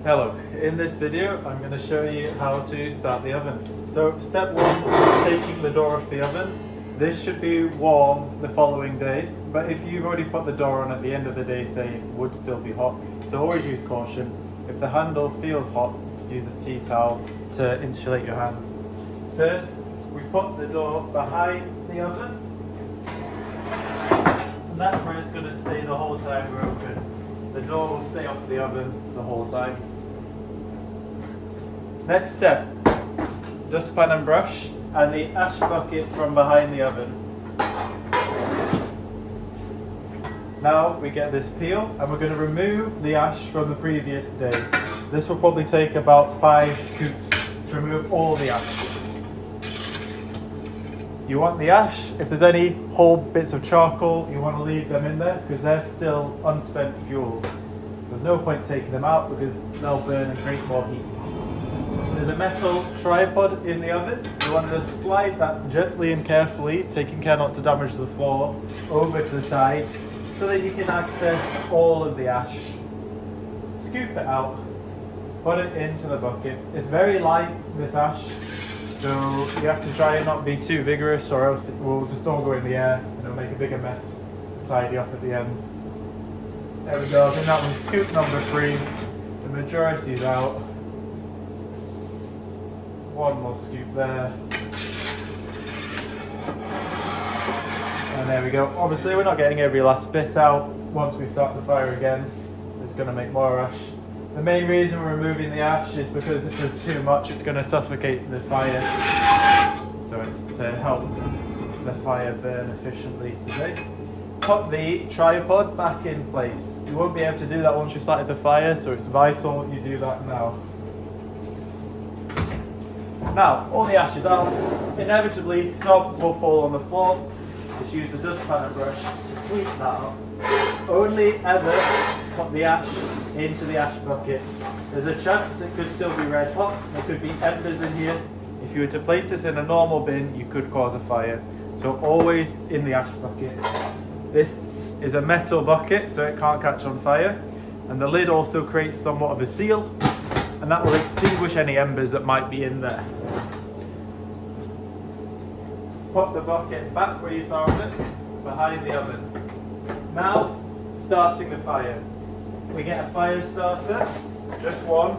Hello, in this video I'm going to show you how to start the oven. So step one, taking the door off the oven. This should be warm the following day, but if you've already put the door on at the end of the day, say it would still be hot. So always use caution. If the handle feels hot, use a tea towel to insulate your hand. First, we put the door behind the oven, and that's where it's going to stay the whole time we're open. The door will stay off the oven the whole time. Next step, dustpan and brush and the ash bucket from behind the oven. Now we get this peel and we're going to remove the ash from the previous day. This will probably take about 5 scoops to remove all the ash. You want the ash, if there's any whole bits of charcoal, you want to leave them in there because they're still unspent fuel. There's no point taking them out because they'll burn and create more heat. There's a metal tripod in the oven. You want to slide that gently and carefully, taking care not to damage the floor, over to the side so that you can access all of the ash. Scoop it out, put it into the bucket. It's very light, this ash, so you have to try and not be too vigorous or else it will just all go in the air and it'll make a bigger mess to tidy up at the end. There we go, I think that was scoop number 3. The majority is out. One more scoop there. And there we go. Obviously we're not getting every last bit out. Once we start the fire again, it's going to make more ash. The main reason we're removing the ash is because if there's too much, it's going to suffocate the fire. So it's to help the fire burn efficiently today. Put the tripod back in place. You won't be able to do that once you started the fire, so it's vital you do that now. Now, all the ash is out. Inevitably, some will fall on the floor. Just use the dustpan and brush to sweep that up. Only ever put the ash into the ash bucket. There's a chance it could still be red hot. There could be embers in here. If you were to place this in a normal bin, you could cause a fire. So always in the ash bucket. This is a metal bucket, so it can't catch on fire. And the lid also creates somewhat of a seal, and that will extinguish any embers that might be in there. Put the bucket back where you found it, behind the oven. Now, starting the fire. We get a fire starter, just one,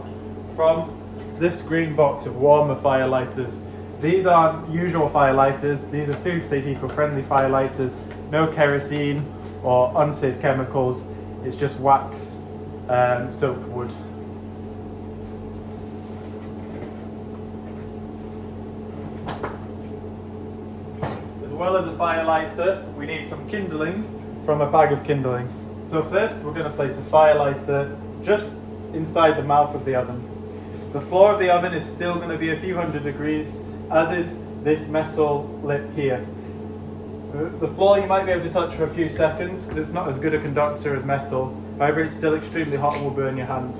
from this green box of warmer fire lighters. These aren't usual fire lighters, these are food safe eco-friendly fire lighters. No kerosene or unsafe chemicals, it's just wax and soaked wood. As well as a fire lighter, we need some kindling from a bag of kindling. So first we're going to place a fire lighter just inside the mouth of the oven. The floor of the oven is still going to be a few hundred degrees, as is this metal lip here. The floor you might be able to touch for a few seconds because it's not as good a conductor as metal, however it's still extremely hot and will burn your hand.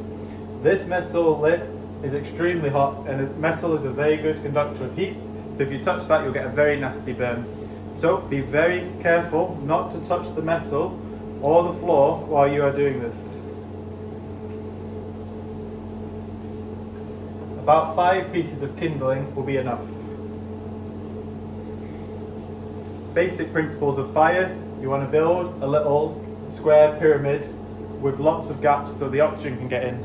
This metal lip is extremely hot and metal is a very good conductor of heat, so if you touch that you'll get a very nasty burn. So be very careful not to touch the metal or the floor while you are doing this. About 5 pieces of kindling will be enough. Basic principles of fire: you want to build a little square pyramid with lots of gaps so the oxygen can get in.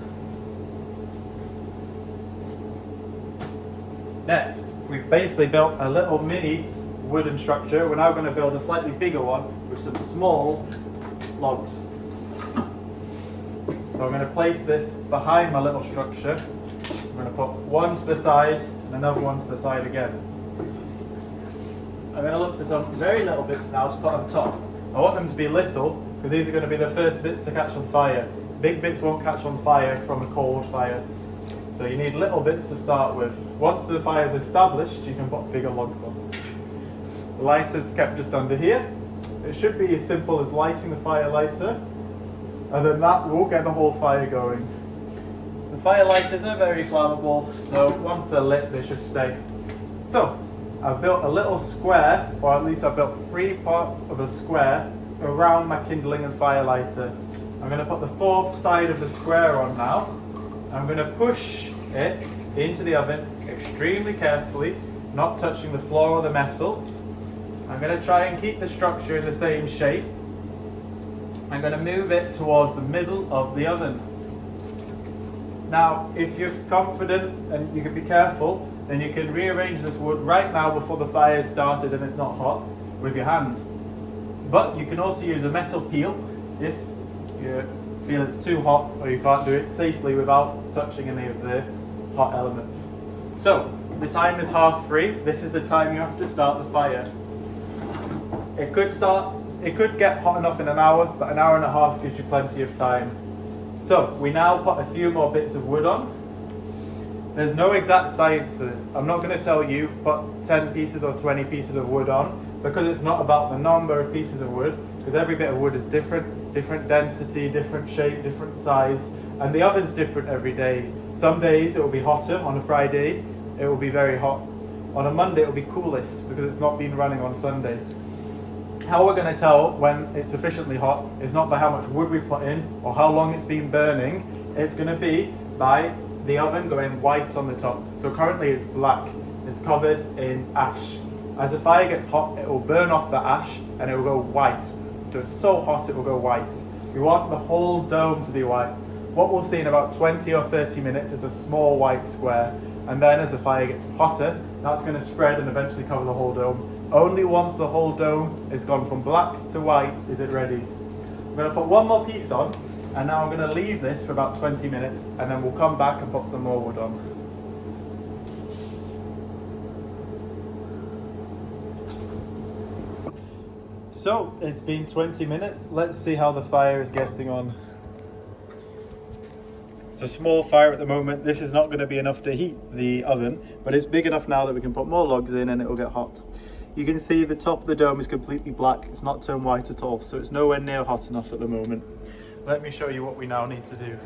Next, we've basically built a little mini wooden structure. We're now going to build a slightly bigger one with some small logs. So I'm going to place this behind my little structure. I'm going to put one to the side and another one to the side again. I'm going to look for some very little bits now to put on top. I want them to be little because these are going to be the first bits to catch on fire. Big bits won't catch on fire from a cold fire. So you need little bits to start with. Once the fire is established, you can put bigger logs on. The lighter's kept just under here. It should be as simple as lighting the fire lighter, and then that will get the whole fire going. The fire lighters are very flammable, so once they're lit, they should stay. So, I've built a little square, or at least I've built 3 parts of a square around my kindling and fire lighter. I'm going to put the fourth side of the square on now, I'm going to push it into the oven extremely carefully, not touching the floor or the metal. I'm going to try and keep the structure in the same shape. I'm going to move it towards the middle of the oven. Now, if you're confident and you can be careful, then you can rearrange this wood right now before the fire is started and it's not hot with your hand. But you can also use a metal peel if you feel it's too hot or you can't do it safely without touching any of the hot elements. So, the time is 3:30. This is the time you have to start the fire. It could get hot enough in an hour, but an hour and a half gives you plenty of time. So, we now put a few more bits of wood on. There's no exact science to this. I'm not going to tell you put 10 pieces or 20 pieces of wood on, because it's not about the number of pieces of wood, because every bit of wood is different density, different shape, different size, and the oven's different every day. Some days it will be hotter. On a Friday it will be very hot. On a Monday it will be coolest because it's not been running on Sunday. How we're going to tell when it's sufficiently hot is not by how much wood we put in or how long it's been burning. It's going to be by the oven going white on the top. So currently it's black. It's covered in ash. As the fire gets hot, it will burn off the ash and it will go white. So it's so hot it will go white. We want the whole dome to be white. What we'll see in about 20 or 30 minutes is a small white square. And then as the fire gets hotter, that's going to spread and eventually cover the whole dome. Only once the whole dome is gone from black to white is it ready. I'm going to put one more piece on, and now I'm going to leave this for about 20 minutes, and then we'll come back and put some more wood on. So, it's been 20 minutes. Let's see how the fire is getting on. It's a small fire at the moment. This is not going to be enough to heat the oven, but it's big enough now that we can put more logs in and it will get hot. You can see the top of the dome is completely black. It's not turned white at all, so it's nowhere near hot enough at the moment. Let me show you what we now need to do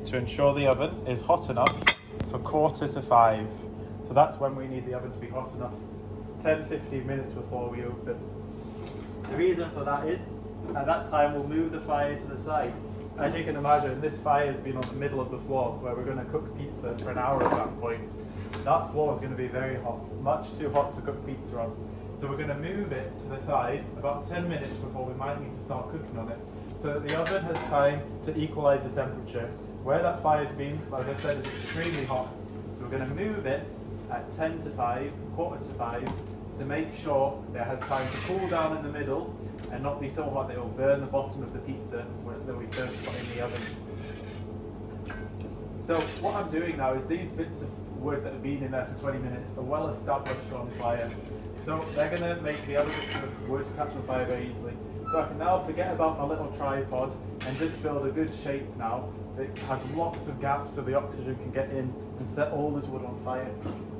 to ensure the oven is hot enough for 4:45. So that's when we need the oven to be hot enough, 10-15 minutes before we open. The reason for that is, at that time we'll move the fire to the side. As you can imagine, this fire has been on the middle of the floor where we're going to cook pizza for an hour at that point. That floor is going to be very hot, much too hot to cook pizza on. So we're going to move it to the side about 10 minutes before we might need to start cooking on it, so that the oven has time to equalize the temperature. Where that fire's been, like I said, is extremely hot. So we're going to move it at 10 to 5, quarter to 5, to make sure that it has time to cool down in the middle and not be so hot that it will burn the bottom of the pizza that we first put in the oven. So what I'm doing now is these bits of wood that have been in there for 20 minutes are well established on fire. So they're going to make the other bits of wood catch on fire very easily. So I can now forget about my little tripod and just build a good shape now that has lots of gaps so the oxygen can get in and set all this wood on fire.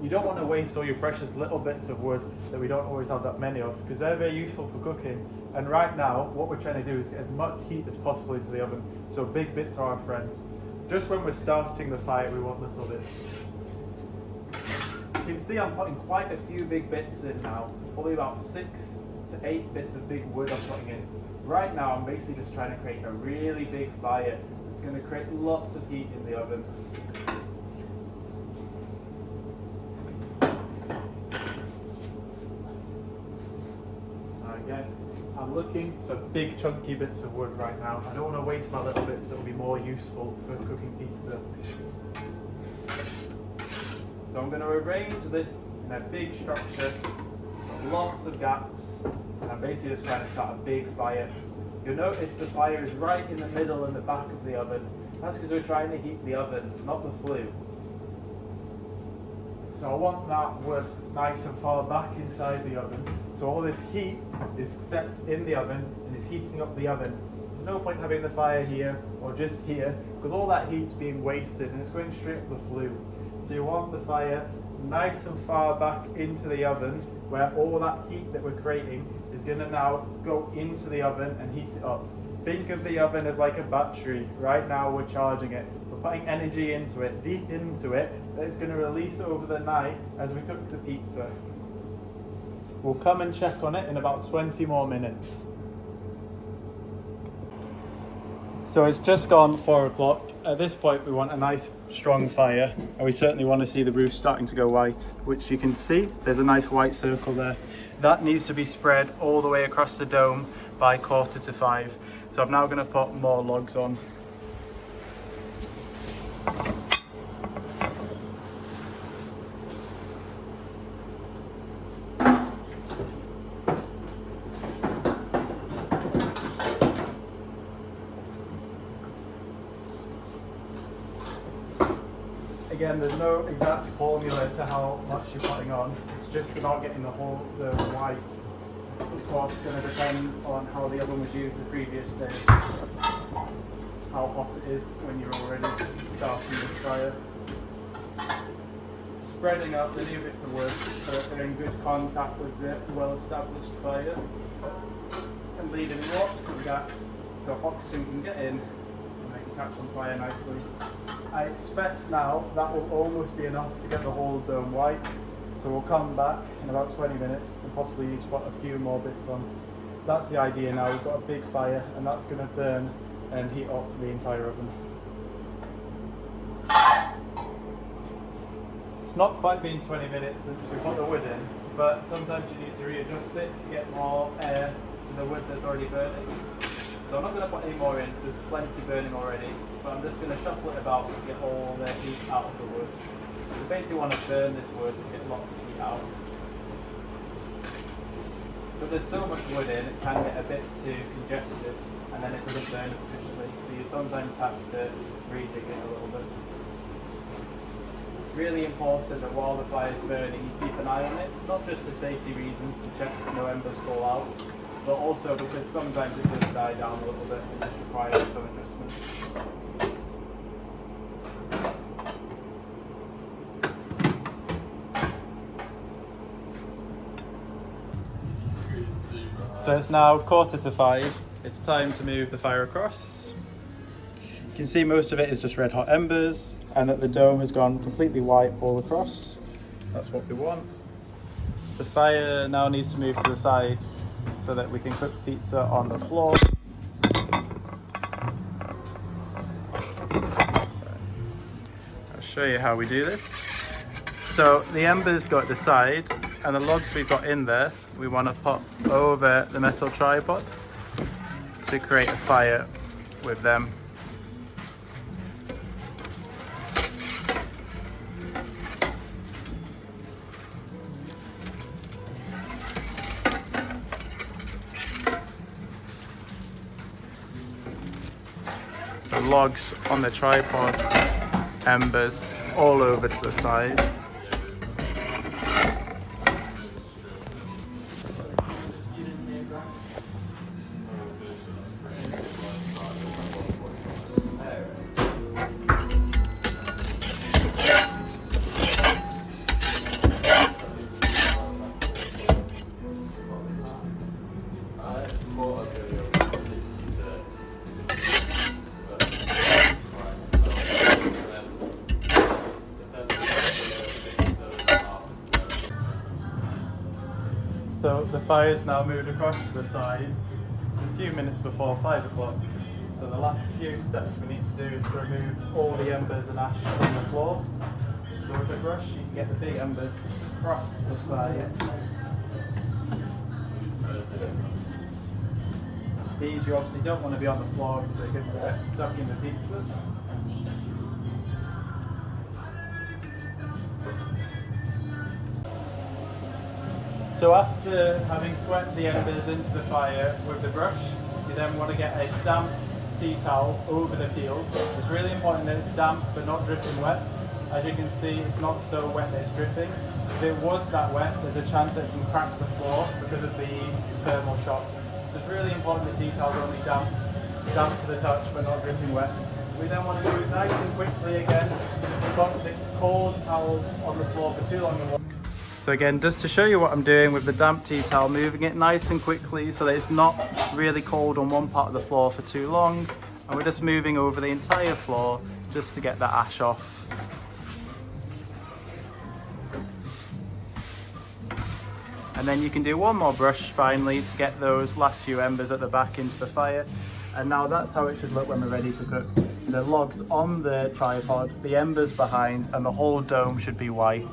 You don't want to waste all your precious little bits of wood that we don't always have that many of, because they're very useful for cooking. And right now, what we're trying to do is get as much heat as possible into the oven, so big bits are our friend. Just when we're starting the fire, we want little bits. You can see I'm putting quite a few big bits in now, probably about 6 to 8 bits of big wood I'm putting in. Right now, I'm basically just trying to create a really big fire that's going to create lots of heat in the oven. Again, I'm looking for big chunky bits of wood right now. I don't want to waste my little bits that will be more useful for cooking pizza. So I'm going to arrange this in a big structure with lots of gaps, and I'm basically just trying to start a big fire. You'll notice the fire is right in the middle and the back of the oven. That's because we're trying to heat the oven, not the flue. So I want that wood nice and far back inside the oven. So all this heat is stepped in the oven and is heating up the oven. There's no point having the fire here or just here, because all that heat's being wasted and it's going straight up the flue. So you want the fire nice and far back into the oven, where all that heat that we're creating is going to now go into the oven and heat it up. Think of the oven as like a battery. Right now we're charging it. We're putting energy into it, deep into it, that it's going to release over the night as we cook the pizza. We'll come and check on it in about 20 more minutes. So it's just gone 4 o'clock. At this point we want a nice strong fire, and we certainly want to see the roof starting to go white, which you can see there's a nice white circle there. That needs to be spread all the way across the dome by 4:45. So I'm now going to put more logs on. Again, there's no exact formula to how much you're putting on. It's just about getting the white. Of course, it's going to depend on how the oven was used the previous day, how hot it is when you're already starting this fire. Spreading out the new bits of wood so that they're in good contact with the well-established fire, and leaving lots of gaps so oxygen can get in and they can catch on fire nicely. I expect now that will almost be enough to get the whole dome white, so we'll come back in about 20 minutes and possibly use put a few more bits on. That's the idea now. We've got a big fire and that's going to burn and heat up the entire oven. It's not quite been 20 minutes since we put the wood in, but sometimes you need to readjust it to get more air to the wood that's already burning. So I'm not going to put any more in, there's plenty burning already, but I'm just going to shuffle it about to get all the heat out of the wood. We basically want to burn this wood to get lots of heat out. But there's so much wood in, it can get a bit too congested, and then it doesn't burn efficiently, so you sometimes have to rejig it a little bit. It's really important that while the fire is burning, you keep an eye on it, not just for safety reasons to check that no embers fall out, but also because sometimes it does die down a little bit and this requires some adjustment. So it's now 4:45. It's time to move the fire across. You can see most of it is just red hot embers, and that the dome has gone completely white all across. That's what we want. The fire now needs to move to the side so that we can cook pizza on the floor. I'll show you how we do this. So the embers go at the side, and the logs we've got in there, we want to put over the metal tripod to create a fire with them. The logs on the tripod, embers all over to the side. So the fire is now moved across to the side. It's a few minutes before 5 o'clock. So the last few steps we need to do is to remove all the embers and ash from the floor. So with a brush you can get the big embers across the side. These you obviously don't want to be on the floor because they get stuck in the pizza. So after having swept the embers into the fire with the brush, you then want to get a damp tea towel over the peel. It's really important that it's damp but not dripping wet. As you can see, it's not so wet that it's dripping. If it was that wet, there's a chance that it can crack the floor because of the thermal shock. So it's really important the tea towel is only damp to the touch but not dripping wet. We then want to do it nice and quickly again. Don't stick cold towels on the floor for too long. So again, just to show you what I'm doing with the damp tea towel, moving it nice and quickly so that it's not really cold on one part of the floor for too long. And we're just moving over the entire floor just to get that ash off. And then you can do one more brush finally to get those last few embers at the back into the fire. And now that's how it should look when we're ready to cook. The logs on the tripod, the embers behind, and the whole dome should be white.